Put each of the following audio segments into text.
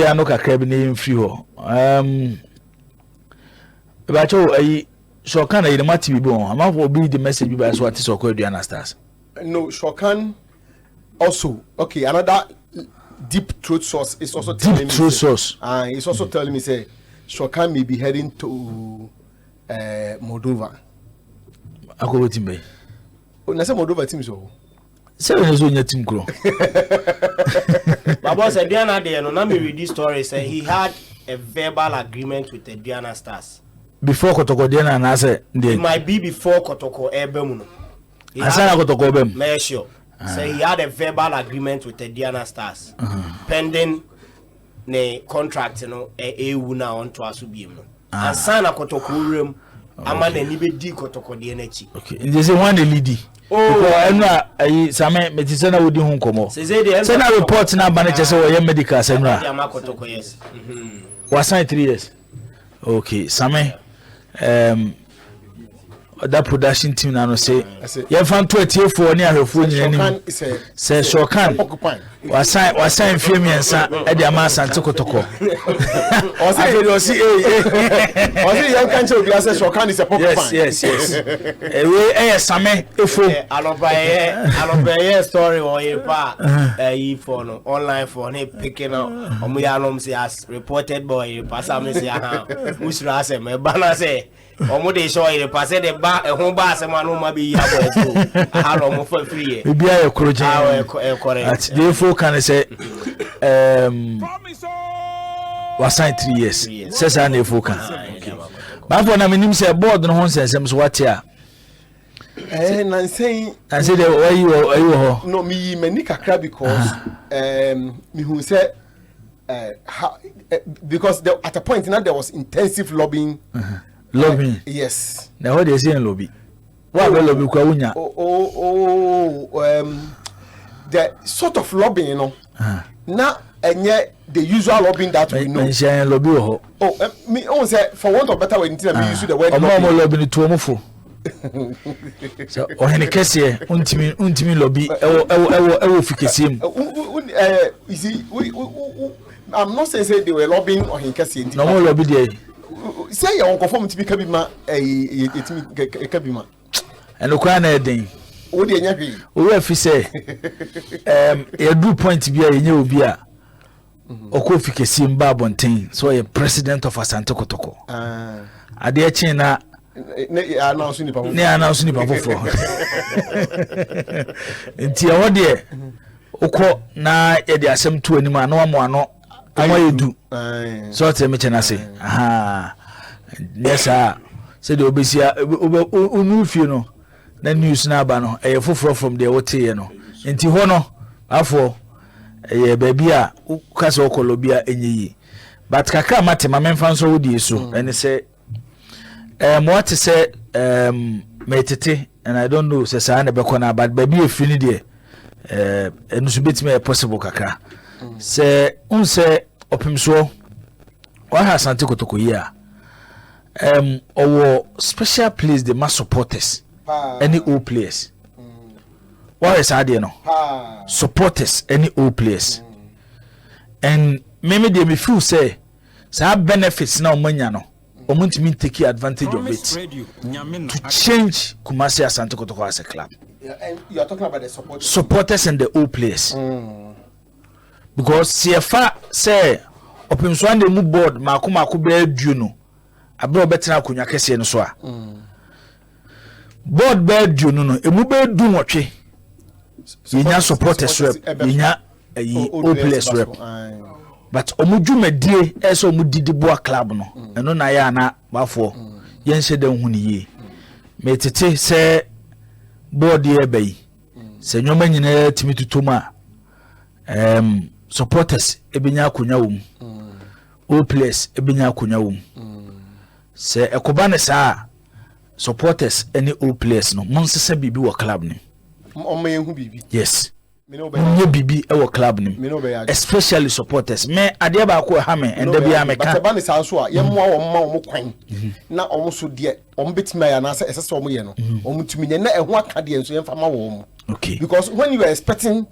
ya no kakra bi na mfiri ho Bacho ayi Shwankan na yirmati bi bon am for be the message by so ati so ko aduana stars. No, Shwankan also okay, another deep throat source is also telling me it's also telling me say Shwankan may be heading to Moldova. Ako wetin be? Na say Moldova team so. Say we so nya team kro. Baba said Diana there no na me read this story say he had a verbal agreement with the Diana Stars. Before Kotoko Diana na say it might be before Kotoko Ebem no. Asana Kotoko Ebem. Make sure. Say he had a verbal agreement with the Diana Stars. Pending the contract no EU na on to asubiem no. Asana Kotoko urem ama na ni be di Kotoko de na chi. Okay. They say one the lead. Oh, enra ayi same metise na wodi hu nkomo. Say na report na ba na chese wo ye medical senra. Kotoko yes. Was signed 3 years. Okay, same that production team now say you fan 20 for near her phone say Shwankan was sign film yensa e dey am Asante Kotoko o say you can tell you say Shwankan is a pocket yes we same efo alobaye story o yepa for no online for him picking up omo ya no say as reported boy pass am say aha usra say me bana say omo dey show you pass the ba ehun ba asema no ma be ya boy so aha omo for free e bia e koroje correct the info can say was signed 3 years says an info can but for na minim say board no hon sensem so what here and say where you no me mani kakra because me who say because at a point now there was intensive lobbying. Lobbying. Yes. Now what they say in lobby? What will lobby kwa unya? The sort of lobbying, you know. Now and yet the usual lobbying that we know. Lobby me own say for want of better way until me use the word lobby to omofo. So ohene kese untimi lobby ewo fikesiem. You see I'm not saying say they were lobbying ohene kese. No more lobby there. Say you won't conform to be kabima kabima and okwa na eden wo de nya hwe we afi say e do point bia yenye obi a okofikesie mba bonten so ye president of Asante Kotoko ade a chin na announce ni pa fofo nti e wo de okọ na ye de asem to anim ano ano edu so tell me chena say aha yes say the obesia onufie no na news na aba no e foforo from there wote ye no enti ho no afo e baby a kase okolobi a enyi but kaka mate ma memfa nso wodi so ene say what say metete and I don't know say sa na be kona but baby e fini there enu so betime possible kaka say unse opimso wa Asante Kotoko here our special place the mass supporters any old players what is idea no supporters any old players and maybe they me feel say benefits now manya no omuntimi take advantage of it to change Kumasi Asante Kotoko as a club. And you are talking about the supporters and the old players because CFA say opimso and the mu board mako be adu no abro betina akonya kese no so a board be adu no emu be du nwotwe yenya supporters rep yenya old players rep but omudwumadie eso omudidi boa club no eno na ya na bafo yenhye dan hu ne ye metete se board ye bayi se nyoma nyina timi tutoma supporters ebenya akonya wom old players ebenya akonya wom se ekoba ne saa supporters any old players no monsese bibi wo club ni omayehu bibi yes nye bibi e wo club ni especially supporters me ade ba ko ha me enda bia me ka ba ne saa so a ye mo a wo ma wo kwan na wo so de wo betima ya na ase se wo ye no wo mutumi nye na eho aka de enso ye mfa ma wo mo okay because when you are expecting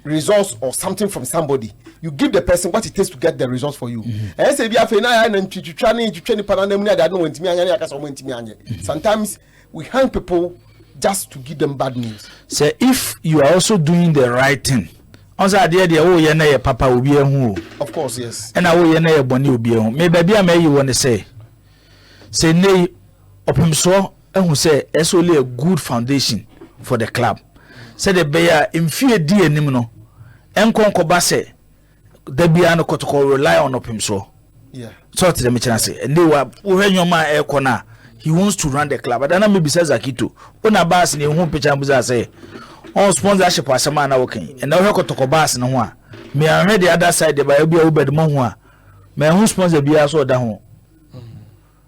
results or something from somebody, you give the person what it takes to get the results for you. And say be afraid now and sometimes we hang people just to give them bad news. So if you are also doing the right thing, also idea the oh yeah papa will be who. Of course, yes. And I will yeah boni will be home. Maybe I may you want to say nay upon so and who say it's only a good foundation for the club. Say the bear in fear dear nimno and concoba say the biano Kotoko rely on him so. Yeah. So to the chance and they were when your man air corner. He wants to run the club. But then maybe says Akito. Una bas in your home picture say on sponsorship as a man working. And now you got to go bass no one. Me I read the other side by Obi Obed Monwa. Me who sponsor be also down.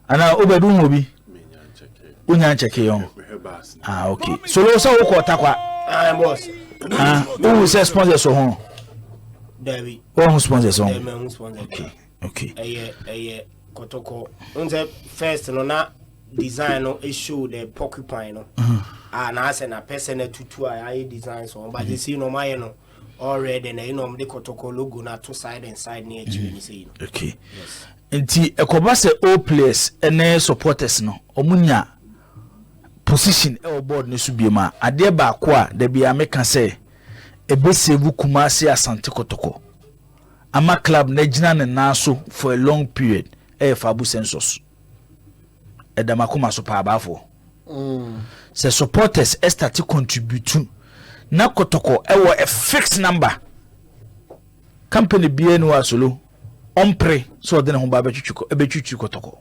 And now Obed Umobi. Unyan check on. Ah, okay. So those are Kotoko. Boss. Who says sponsor so home? David. Who sponsors on? Okay. Kotoko. Unse first no na design no issue the porcupine no. And I said a person to I design so but you see no my no already and you know the Kotoko logo na two side and side near you see. Okay. Yes. Nti ekobase all players ene supporters no omunya position e board ne so biema ade ba ko a da bia meka say ebesevu Kumasi Asante Kotoko ama club na gina ne naso for a long period fabu census edamakuma so pa abafo se supporters start to contribute na Kotoko a fixed number company bienu asolo ompre so de ne ho ba betwitwu Kotoko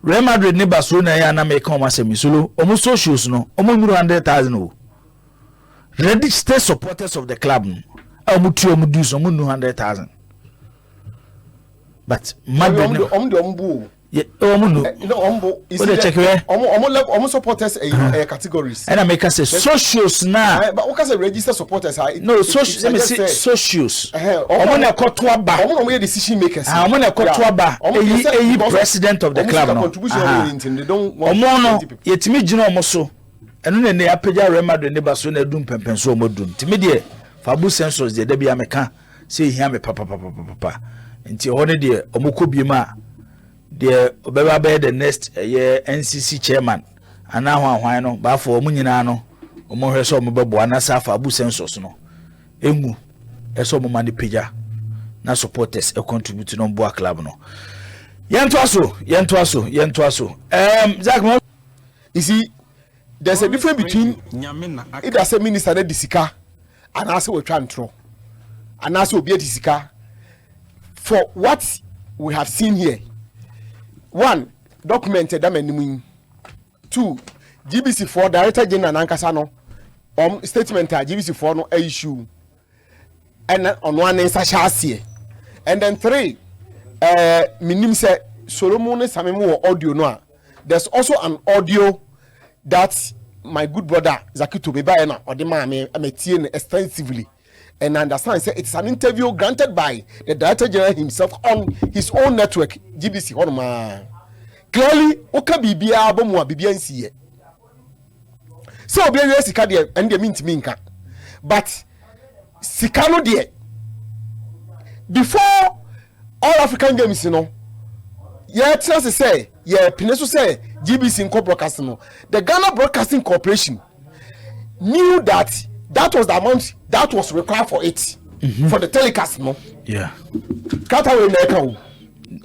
Real Madrid ne Barcelona ya na make come asemi solo omo socials no omo 100,000 o registered supporters of the club omo tu omo do so omo 100,000 but Madrid no supporters categories and I make us say socials now but what can register supporters no socials let me say socials omo na koto aba omo decision makers omo na koto aba president of the club no omo no yetimi gina omo so eno na ne apagya Real Madrid ne Barcelona dum pempen so omo dum timi de fabu census de bia meka say hia me papa nti hone de omukọ biema de obeba be the next year NCC chairman ana hwan no ba fo omunyina no omohwe so omebebo ana safa abu census no emu eso mo mani peja na supporters e contribute no boa club no yento aso Zach, you see there's a difference between it as a minister na disika and as we try and throw and as obi disika. For what we have seen here, one, documented them and two, GBC4 Director General Nankasano statement GBC4 no issue and on one is a and then three, minim say Solomon Samemu audio no. There's also an audio that my good brother Zakito Bebayana or the man I'm extensively. And understand, say it's an interview granted by the Director General himself on his own network, GBC. Clearly, Oka Bibia Bomwa Bibian see. So, Bia Sikadia and the mint minka. But Sikano dear, before all African games, you know, yeah, Chelsea say, yeah, Pinesu say, GBC in Broadcasting, the Ghana Broadcasting Corporation knew that was the amount that was required for it for the telecast, no? Yeah.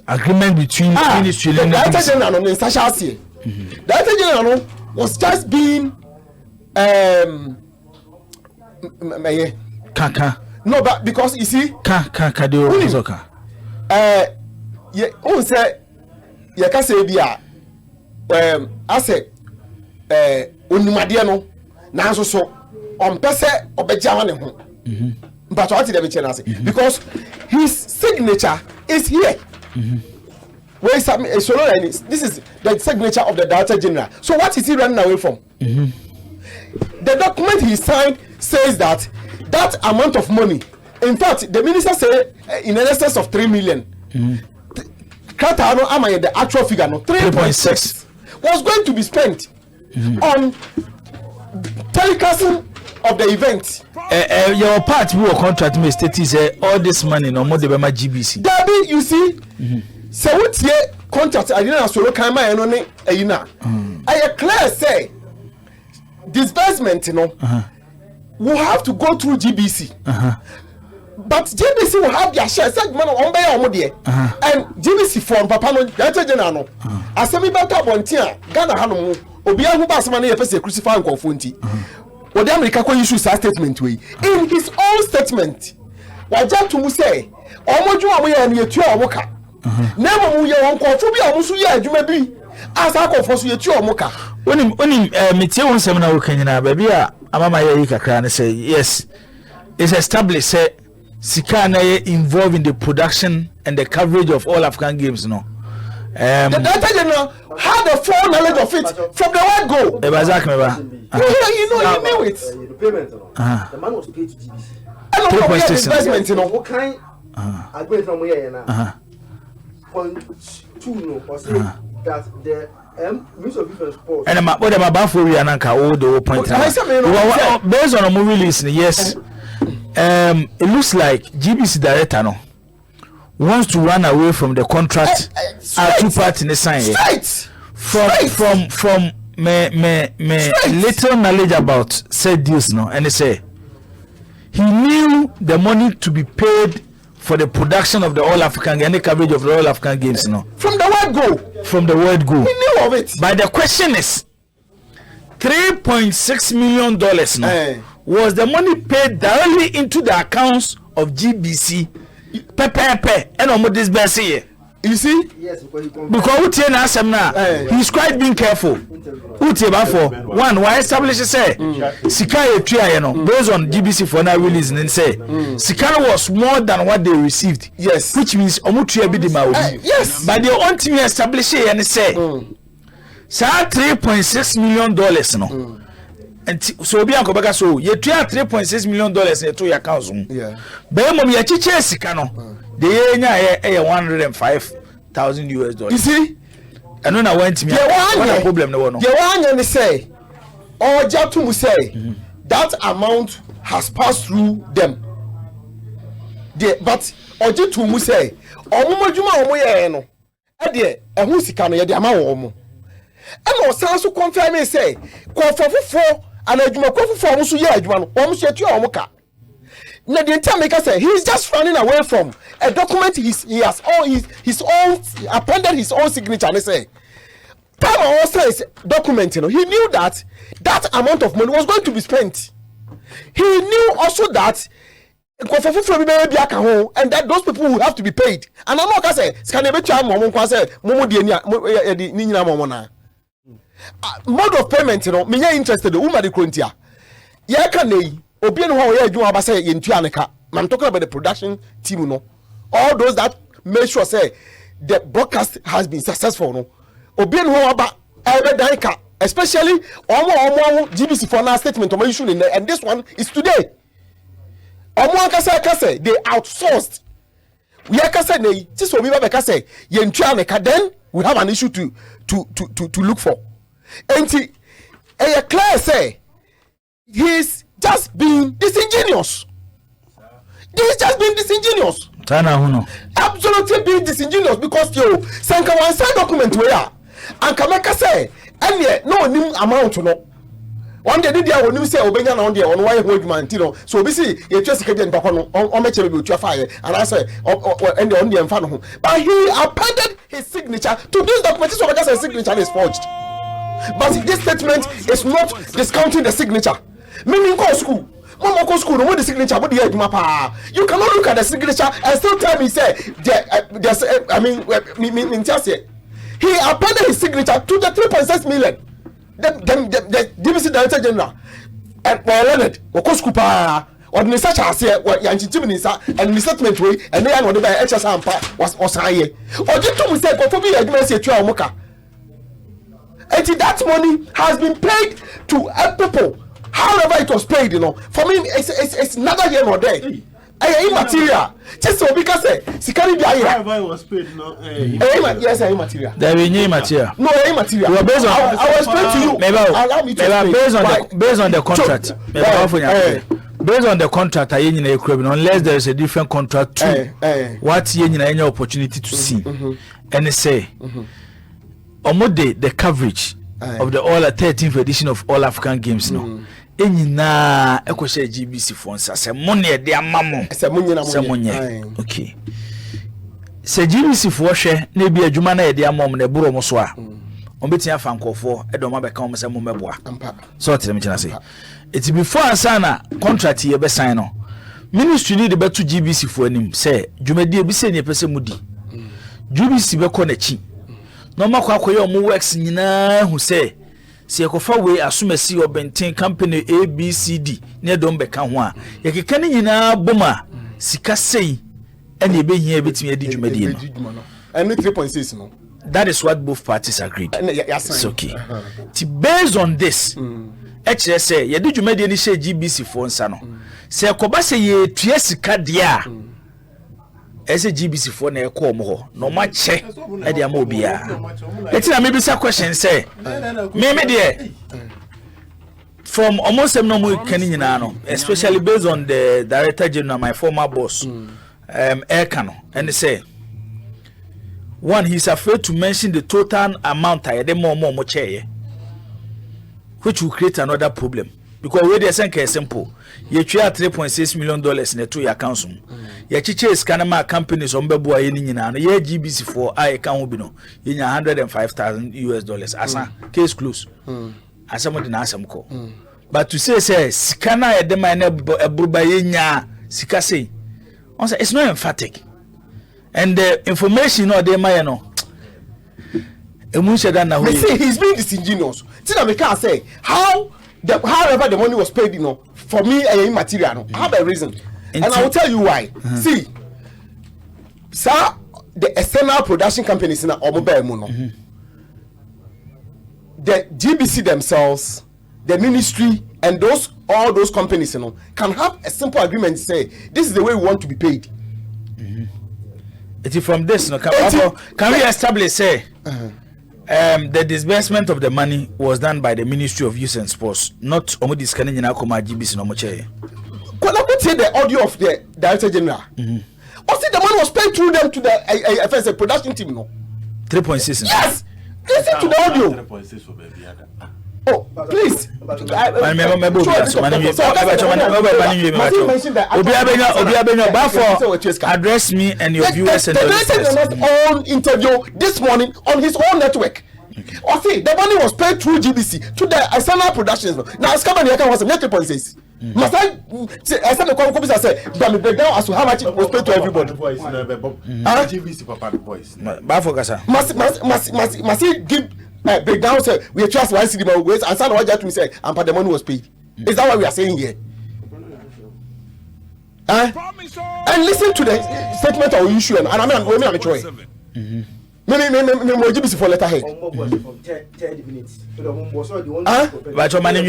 Agreement between Ministries and the Director General on the Sasha Director General was just being no, but because you see yeah, who say you can say bia I say onimade no na so on pese obejawa ne ho but what did the say because his signature is here where this is the signature of the Director General. So what is he running away from? The document he signed says that amount of money, in fact the minister said in excess of 3 million. The actual figure 3.6 was going to be spent on telecasting of the event. Your part we were contract me state say all this money no more the Bema GBC. Dabi, you see, so what ye contract I didn't solo kan ma eno ne ayina. I clear say disbursement, you know, will have to go through GBC. But GBC will have their share. Said man on by your money, and GBC from Papa no Director General. Asemi bata bontia Ghana hanu obia hu ba asema na yepese crucify nkofo nti. Odi America ko issue sa statement we. In his own statement, waja to mu say omoju amu ya na yetu omoka. Na mu ye won nkofo bi amu so ye adwuma bi. Asa akofo so yetu omoka. Oni metie won sem na wo kanyina ba bia amama ye yi kakra ne say yes. It's established say Sika na involved in the production and the coverage of all African games, no. The Director General had a full knowledge of it from the word go. You know, you knew it. The payment, the man was paid to GBC. I don't know what investment, you know. What kind? I go from where now. Point two, no, or say that the Ministry of Defense Sports. And what am about for you and all the point? Based on a movie release, yes. It looks like GBC director no wants to run away from the contract two parties in the sign. From me little knowledge about said deals no, and they say he knew the money to be paid for the production of the All African and the coverage of the All African Games no. From the word go. From the word go. He knew of it. But the question is $3.6 million no. Was the money paid directly into the accounts of GBC? Pepe, and on this best here. You see? Yes, because he's quite being careful. One, why establish say Sika based on GBC for now release and say Sika was more than what they received. Yes. Which means yes. But they want to establish it and say $3.6 million no. And so be anko baka so ye tua $3.6 million to your accounts. Yeah. Be mom ye chiche sika no. The ye nya ye $105,000. You see? And when I went to me, what problem no no. The one say or Jatumu say that amount has passed through them. But Ojitumu say omumajuma omoye no. E de ehun sika no ye de ama wo mo. E no san so confirm me say kofofofo and adwumakofo so ye adwuma no wo so etu a wo ka na the entire maker say he's just running away from a document he has all his own appended his own signature and say Papa also is document, you know. He knew that amount of money was going to be spent. He knew also that and that those people will have to be paid. And I'm not say mode of payment, you know, me interested in the Krontia. Yakane, Obian Hoa, say in Tianaka. I'm talking about the production team, you know. All those that make sure say the broadcast has been successful, no. Obian Hoa Daika, especially GBC for now statement on my issue, and this one is today. They outsourced. We are say this will be say then we have an issue to look for. And a clear say he's just being disingenuous. He's just being disingenuous. Absolutely being disingenuous because you Sanka one side document where and Kameka say and yet no nim amount no. One day they will say Obenya on there on why hold man, you know. So we see you just get papa no on make you fire and I say and on the fan. But he appended his signature to this document, so because his signature is forged. But this statement is not discounting the signature. Meaning go school. Mama go school, no the signature, but the mapa. You cannot look at the signature and still tell me say there's I mean just say he appended his signature to the 3.6 million. The DBC Director General and Leonard Okoskupa or the research has here what Yanchiminisa and the settlement way and they are not by HSA was high. Or just to say, for me, I do say to Moka. And that money has been paid to people, however it was paid, you know. For me, it's neither here nor there. Immaterial. Just so because Sikari Biaya was paid, no. Yes, immaterial. There is no material. No, immaterial. Well, based on, I will explain to you. Allow me to explain. Based on the contract. Based on the contract, I unless there is a different contract too. What any opportunity to see, and they say, the coverage of the all 13th edition of All African Games, no. Na ekoshe GBC fonsa se money de amamo se monye okay se GBC fo hwe na bi adwuma na de amom na buro mo so a ombeti afa nkofo edo ma be kan mo se mo meboa so tere me kina se it before asana contract ye be sign no ministry need be to GBC fo anim se dwumadi bi se ne pese mudi GBC be ko na chi no makwa akoye omo works nyina hu se si ekofa we asumasi obenten company ABCD ne don beka ho a yekeka ne nyina boma sika sei ene ebehia betimi adi dwumadi no and 3.6 no that is what both parties agreed. It's okay. Based on this actually say ye di dwumadi ni share GBC for nsa no se ekoba se ye tue sika dia ese GBC for na ekọ mo ho no ma che e dia ma obia etina me bisa question say me there from almost some no can nyina no especially based on the director general my former boss Ekano and say one he's afraid to mention the total amount I dey more chair which will create another problem because we dey say simple you try $3.6 million in a 2-year council. You chiche scanner companies on Bebu a nyina no ye GBC for I can be no in $105,000 asa case close. As somebody na asem ko. But to say scanner e dem na eburuba ye nya sika say. On say it's not emphatic. And the information no dey my no. Me say he's being disingenuous. Tina me can say however the money was paid, you know, for me immaterial. No, I have a reason, and I will tell you why. See, sir, the external production companies in the GBC themselves, the ministry, and all those companies, you know, can have a simple agreement to say this is the way we want to be paid. It is from this, no, can we establish say? The disbursement of the money was done by the Ministry of Youth and Sports, not Omudi scanning in Akoma GBC no moche. Could I put the audio of the Director General? Or see the money was paid through them to the FSA production team, no? 3.6. Yes! Listen to the audio. 3.6 for baby. Oh, please. Address me and your viewers and the own interview this morning on his own network. Or see, the money was paid through GBC to the external productions. Now, it's coming here was 3.6. Must I said the companies I said, but me break down as to how much it was paid to everybody. GBC papa the voice. Must he give breakdown say we trust one city but wait and some what to me say and the money was paid. Is that what we are saying here? And listen to the statement of issue and I mean we make choice. Me GBC for letter head. But your money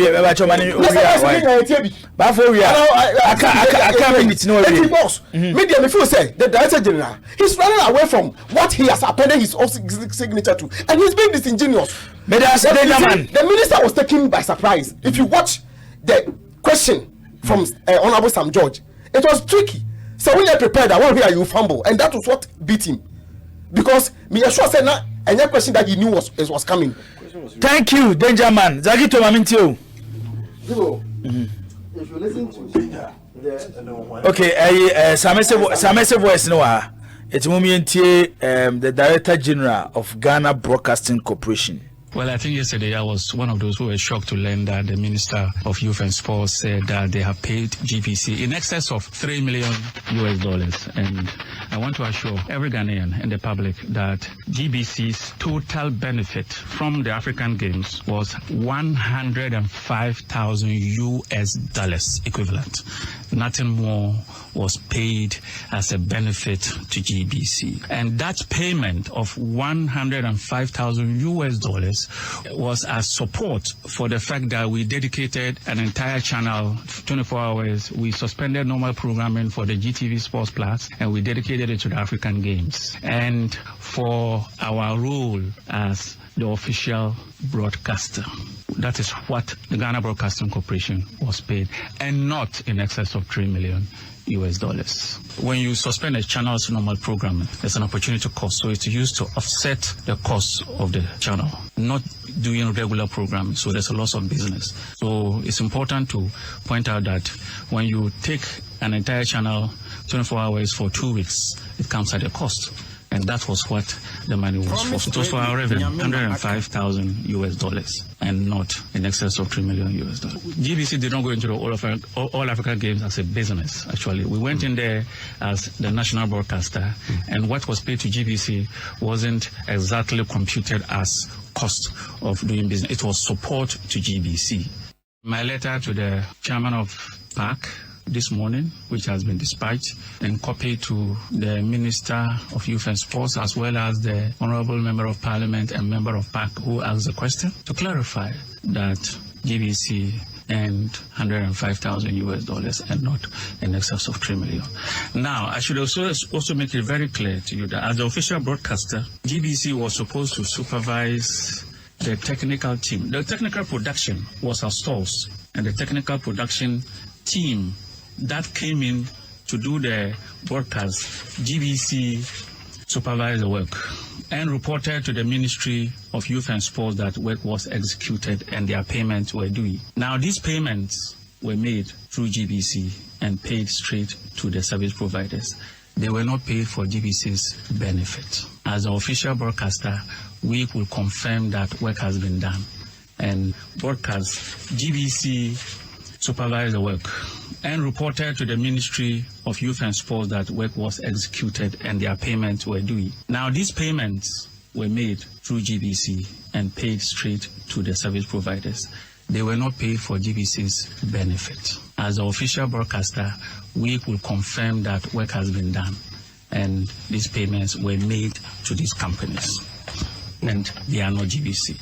but for we are I can't minutes no boss. Media me feel say the Director General he's running away from what he has appended his own signature to and he's being disingenuous. The minister was taken by surprise. If you watch the question from Honorable Sam George, it was tricky. So when you prepared that one here you fumble and that was what beat him. Because me sure said na any question that he knew was coming. Thank you, Danger Man. Zagito Mamintio. If you listen to okay, Samese voice no it's the Director General of Ghana Broadcasting Corporation. Well, I think yesterday I was one of those who were shocked to learn that the Minister of Youth and Sports said that they have paid GBC in excess of $3 million. And I want to assure every Ghanaian and the public that GBC's total benefit from the African Games was $105,000 equivalent. Nothing more was paid as a benefit to GBC. And that payment of $105,000 payments was as support for the fact that we dedicated an entire channel 24 hours. We suspended normal programming for the GTV Sports Plus, and we dedicated it to the African Games. And for our role as the official broadcaster, that is what the Ghana Broadcasting Corporation was paid, and not in excess of $3 million. When you suspend a channel's normal programming, there's an opportunity cost, so it's used to offset the cost of the channel, not doing regular programming, so there's a loss of business. So it's important to point out that when you take an entire channel 24 hours for 2 weeks, it comes at a cost. And that was what the money was for. It was for our revenue, $105,000 and not in excess of $3 million. GBC did not go into the All Africa Games as a business, actually. We went in there as the national broadcaster, and what was paid to GBC wasn't exactly computed as cost of doing business. It was support to GBC. My letter to the chairman of PAC this morning, which has been dispatched and copied to the Minister of Youth and Sports, as well as the Honorable Member of Parliament and Member of PAC who asked the question, to clarify that GBC earned $105,000 and not in excess of $3 million. Now, I should also make it very clear to you that as the official broadcaster, GBC was supposed to supervise the technical team. The technical production was our stores, and the technical production team that came in to do the broadcast, GBC supervised the work and reported to the Ministry of Youth and Sports that work was executed and their payments were due. Now, these payments were made through GBC and paid straight to the service providers. They were not paid for GBC's benefit. As an official broadcaster, we will confirm that work has been done. And broadcast, GBC supervised the work and reported to the Ministry of Youth and Sports that work was executed and their payments were due. Now, these payments were made through GBC and paid straight to the service providers. They were not paid for GBC's benefit. As an official broadcaster, we will confirm that work has been done and these payments were made to these companies, and they are not GBC.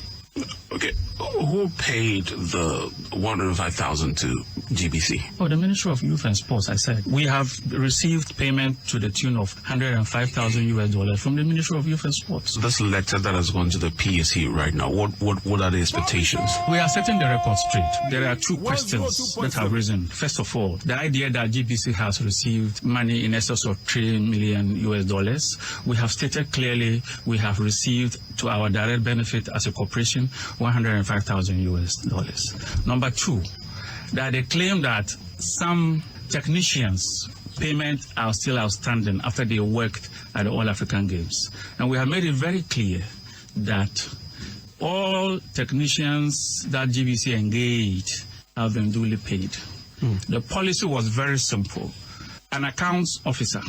Okay, who paid the $105,000 to GBC? Oh, the Ministry of Youth and Sports, I said. We have received payment to the tune of $105,000 from the Ministry of Youth and Sports. This letter that has gone to the PSC right now, what are the expectations? We are setting the record straight. There are two questions that have risen. First of all, the idea that GBC has received money in excess of $3 million. We have stated clearly we have received to our direct benefit as a corporation $105,000. Number two, that they claim that some technicians' payments are still outstanding after they worked at the All African Games. And we have made it very clear that all technicians that GBC engaged have been duly paid. The policy was very simple. An accounts officer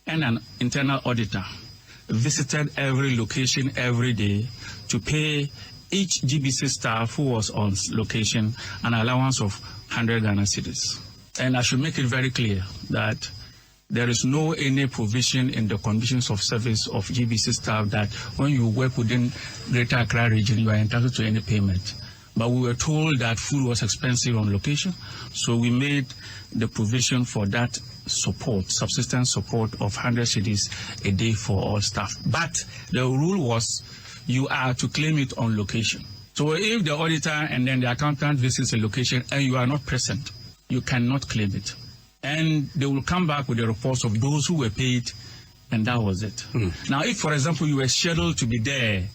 and an internal auditor visited every location every day to pay each GBC staff who was on location an allowance of 100 Ghana cedis. And I should make it very clear that there is no any provision in the conditions of service of GBC staff that when you work within Greater Accra region, you are entitled to any payment. But we were told that food was expensive on location, so we made the provision for that support, subsistence support of 100 cedis a day for all staff. But the rule was you are to claim it on location. So if the auditor and then the accountant visits a location and you are not present, you cannot claim it. And they will come back with the reports of those who were paid, and that was it. Now, if, for example, you were scheduled to be there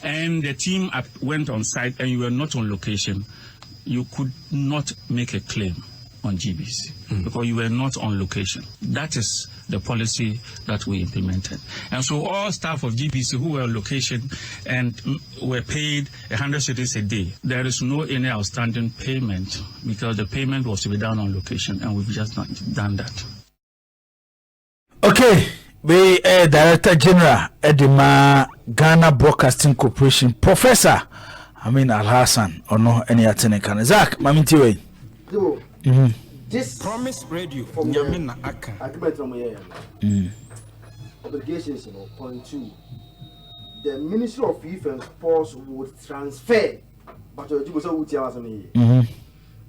and the team went on site and you were not on location, you could not make a claim on GBC because you were not on location. That is the policy that we implemented. And so all staff of GBC who were on location and were paid 100 cedis a day, there is no any outstanding payment because the payment was to be done on location, and we've just not done that. Okay, we Director General Edima Ghana Broadcasting Corporation, Professor Amin Al-Hassan, or no any attendant. Zach, Maminti way. This Promise Radio from Yamina Aka. Obligations, point two. the Ministry of Youth and Sports would transfer, but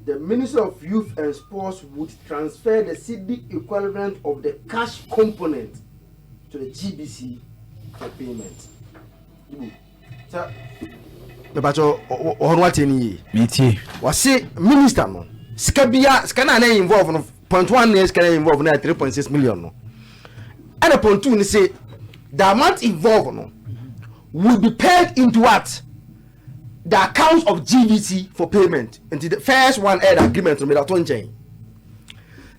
the Ministry of Youth and Sports would transfer the CD equivalent of the cash component to the GBC for payment. So, was say minister no skabia skana na involve no 0.1 is can involve na 3.6 million no and the point 2 say the amount involved no will be paid into what the account of GVC for payment into the first one aid agreement with that one chain.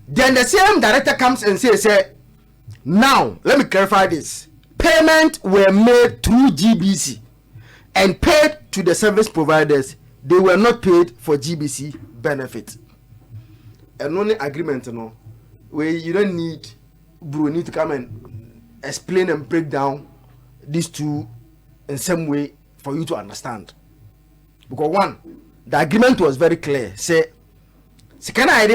Then the same director comes and says now let me clarify this, payment were made through GBC and paid to the service providers. They were not paid for GBC benefit. And only agreement, no, where you don't need Bruni to come and explain and break down these two in some way for you to understand. Because one, the agreement was very clear. Say, can I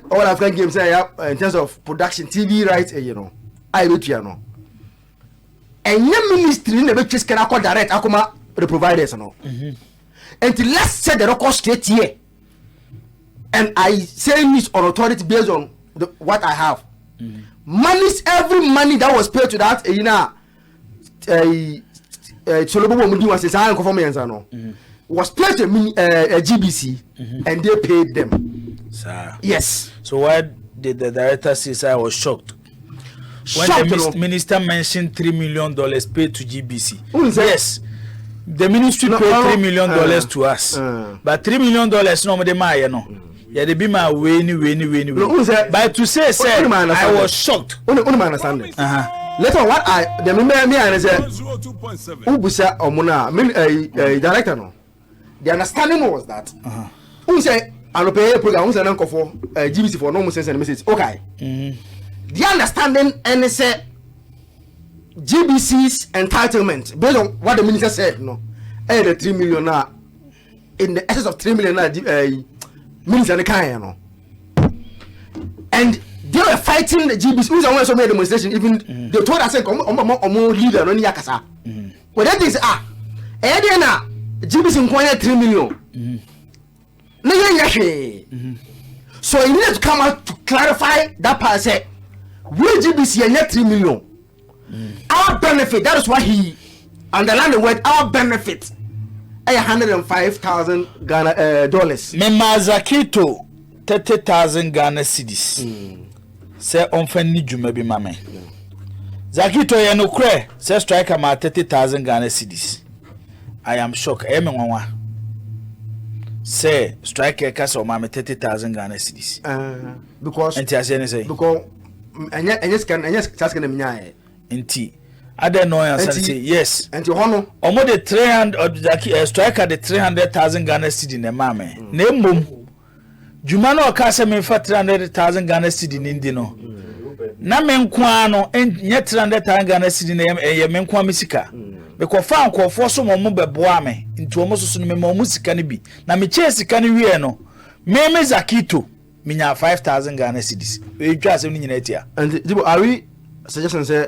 all African games in terms of production, TV rights, you know, I do you know. And your ministry never just can call direct akuma the providers no. Until let's set the record straight here. And I say this on authority based on what I have. Every money that was paid to that was paid to GBC and they paid them. Sir. Yes. So why did the director say I was shocked? When the minister mentioned $3 million paid to GBC. Yes. The ministry paid $3 million to us. But $3 million no the maya no. Yeah, they be my way. But to say I was shocked. Understand it. Later what I the remember me and say Ubusa Omuna director no. The understanding was that who say I will pay program who say for GBC for no sense and message. Okay. The understanding and say GBC's entitlement based on what the minister said no. The 3 million now in the excess of 3 million now minister the kind no. And they were fighting the GBC. Who's the one who made the demonstration? Even they told us, "Omo leader no ni yakasa." But that is na GBC nkwanya 3 million. So he needed to come out to clarify that part. Say, we GBC and 3 million. Our benefit. That is why he underlined the word our benefit. $105,000 Ghana dollars. Memazakito 30,000 Ghana cedis. Say onfeni djuma bi mame. Zakito ye no kre say striker ma 30,000 Ghana cedis. I am shocked. E me nwanwa. Say striker ka so ma 30,000 Ghana cedis. Because enti ase ne say. Because anya scan minyae. Enti I don't know answer say yes. Enti hono omo the 300 striker the 300,000 Ghana cedi ne mame. Na emom Juma no ka se me fa 300,000 Ghana cedi ndi no. Na me nkoa no nye 300,000 Ghana cedi na ye me nkoa mesika. Me ko fa nkofo so mo beboa me. Nti omo so no me mo sika ne bi. Na me che sika ne wie no. Me Zakito me nya 5,000 Ghana cedis. We twa se ni nyina etia. And Jibo are we suggestion say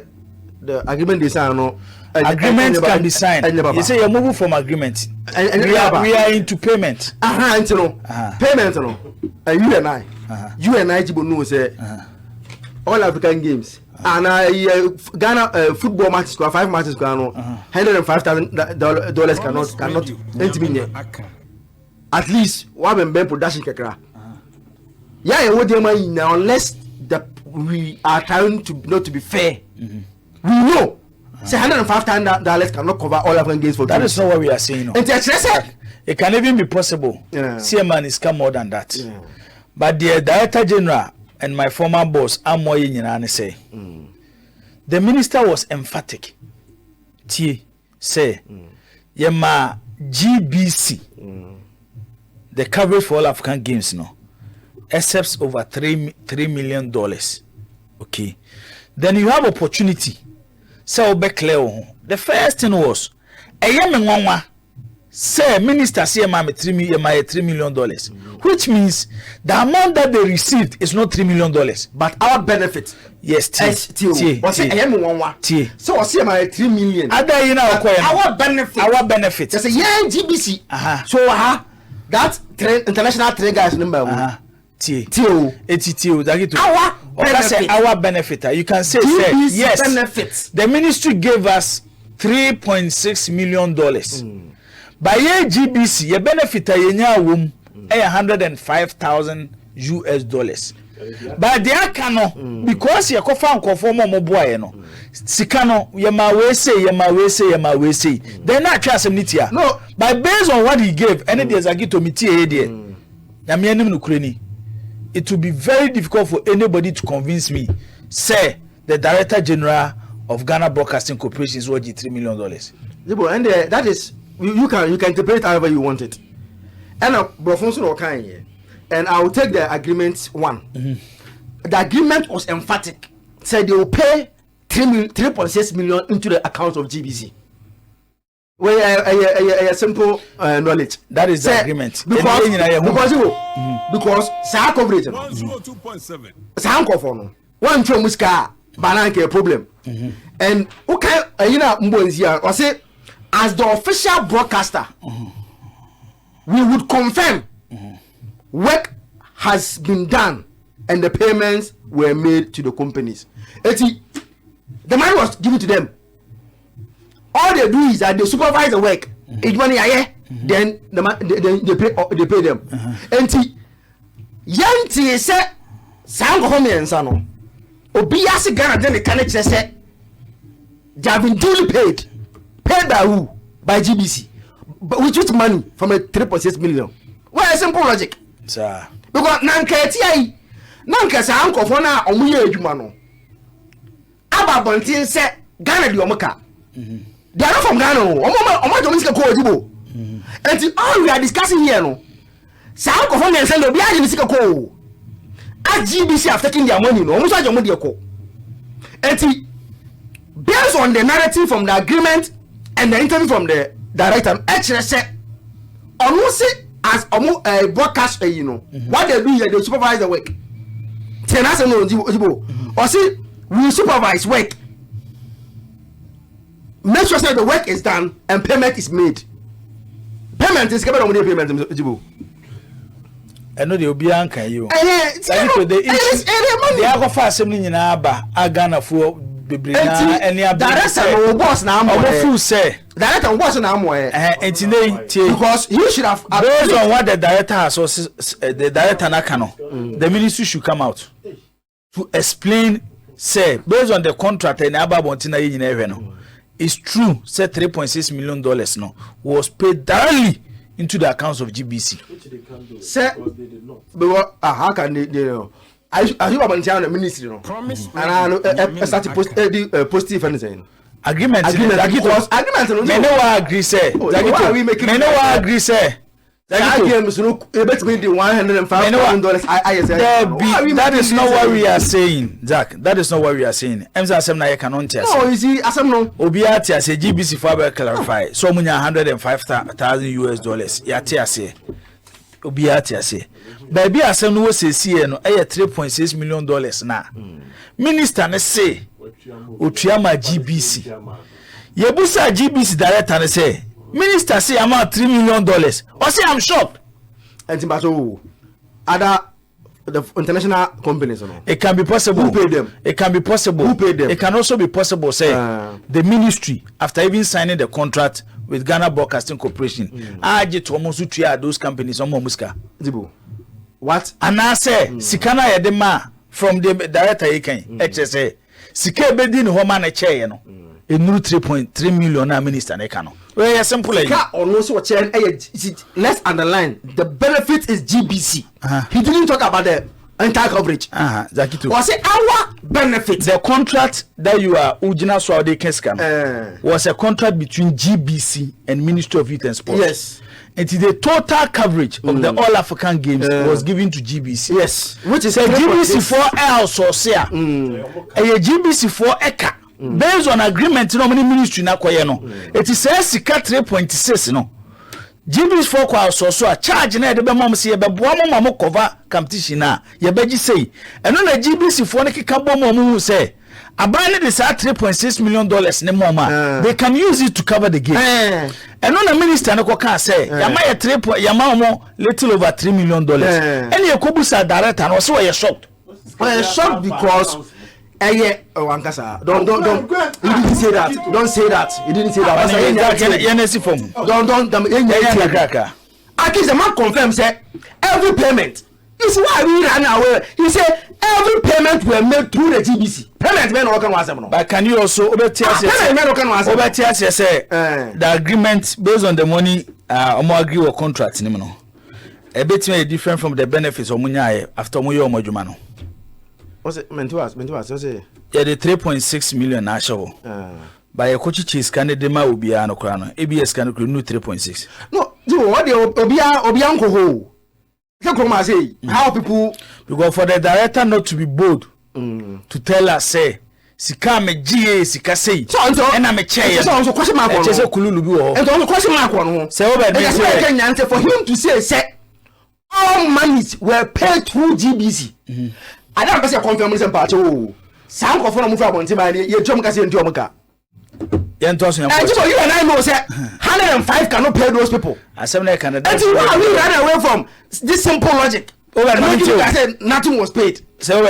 the agreement they sign no agreement can be signed. You say you're moving from agreement. We are into payment. Payment no. You and I Jibo know say all African games and Ghana football matches 5 matches $105,000 cannot enter at least one ben production kekra. Yeah, what they money now unless we are trying to not to be fair. We know say $105,000 cannot cover all African games for that games. Is not what we are saying. No. It can even be possible. CMAN is come more than that. But the Director General and my former boss Amoye Nyinane say the minister was emphatic. Say Yema GBC the coverage for all African games no accepts over $3 million. Okay. Then you have opportunity. So be clear. The first thing was say minister say $3 million, which means the amount that they received is not $3 million, but our benefit. Yes, what's it? I am 1 So I see my 3 million. Other you know our benefit. Our benefit. Just a young GBC. So that international trade guys number. Our benefit. You can say yes. Benefits. The ministry gave us $3.6 million. By year GBC, your benefit $105,000. But they cannot because you conform boy no. Sikano we say. They're not trust him nitia. No, but based on what he gave, any days I get to meet here. It will be very difficult for anybody to convince me. Say the Director General of Ghana Broadcasting Corporation is worth $3 million. And that is you can interpret it however you want it. And and I will take the agreement one. The agreement was emphatic. Said they will pay 3.6 million into the account of GBC. A simple knowledge. That is the agreement. Because sa coverage. 102.7. Sa for one from muska banana problem. And okay, mbonzia or say as the official broadcaster, we would confirm work has been done and the payments were made to the companies. The money was given to them. All they do is that they supervise the work. It's money then they pay them. And yanti say sango home ensano. Obiase Ghana then the connect say they have been duly paid. Paid by who? By GBC. But with money from a 3.6 million. Well, a simple logic. Sir. Because nanka sa anko for na omuye adwuma no. Aba bontin say Ghana di omoka. They are not from Ghana. Omo Dominican ko ojibo. And all we are discussing here no. Sa anko for na send obi aje ni sika ko. GBC have taken their money no. Omo so aje mo de ko. And based on the narrative from the agreement and the interview from the director, actually said almost as broadcast, what they do is they supervise the work. Or see, we supervise work. Make sure that the work is done and payment is made. Payment is coming on the payment. I know they will be anchored. You. They are fast. Ghana for. Director boss now director boss now because you should have based on what the director has the director nakano the ministry should come out to explain say based on the contract and ababontina no it's true say $3.6 million no was paid directly into the accounts of GBC. Say because how can they I think about the ministry no. Promise. And I start to positive anything. Agreement. Me no agree say. Me no agree say. That is not what we are saying, Jack. That is not what we are saying. No, you see, no. Obiati as a GBC for clarify. So many $105,000. Yati say. Obiati say. Baby asem no say see no $3.6 million na. Minister ne say otuama GBC. Yebusa GBC director ne say minister say amount $3 million. Or say I'm shocked. And Timbato other the international companies no. It can be possible. Who paid them? It can be possible. Who paid them? It can also be possible say the ministry after even signing the contract with Ghana Broadcasting Corporation aje to almost to those companies muska. Zibo. What? And I say sikana yedema from the director yeken HSA sika bedi ni homa na chair no enuru 3.3 million na minister na kano. Well, simple like that. Let's underline the benefit is GBC. He didn't talk about the entire coverage. Was it our benefit? The contract that you are Ujina Saudi Keskan was a contract between GBC and Ministry of Youth and Sports. Yes. And the total coverage of the All African Games was given to GBC. Yes. Which is a GBC for L so say. A GBC for Eka. Based on agreement no many ministry na kwaye no. It is sika 3.6 no. GBs for kwa so a charge na de be mom se ye be boa mom cover competition na ye beji sei eno na GBs for ne keka bom mom hu say abane de sa 3.6 million dollars ne mom they can use it to cover the game eno na minister ne ko kan say yama ye 3 yama mo little over 3 million dollars ene ye kobusa director no so ye shocked because Wankasa, don't you didn't say that. Don't say that. You didn't say that. At least the man confirms say every payment. This is why we ran away. He said every payment were made through the GBC. Payment men no can was no. But can you also say the agreement based on the money omo agree or contract ni no. A bit different from the benefits omunya after omo adwuma no. What's it meant to us? Yeah, the 3.6 million national. By a coach cheese Canada will be an crown. ABS can no 3.6. No, you what the Obianco ho. How people because for the director not to be bold to tell us say Sika me GA Sika say so and I'm a chair. So question mark on Kululu. And on question mark on say for him to say all monies were paid through GBC. I don't say confirmation part oh some of them from you jump kasi into omka and you and I know say 105 cannot pay those people and we ran away from this simple logic over nothing was paid. So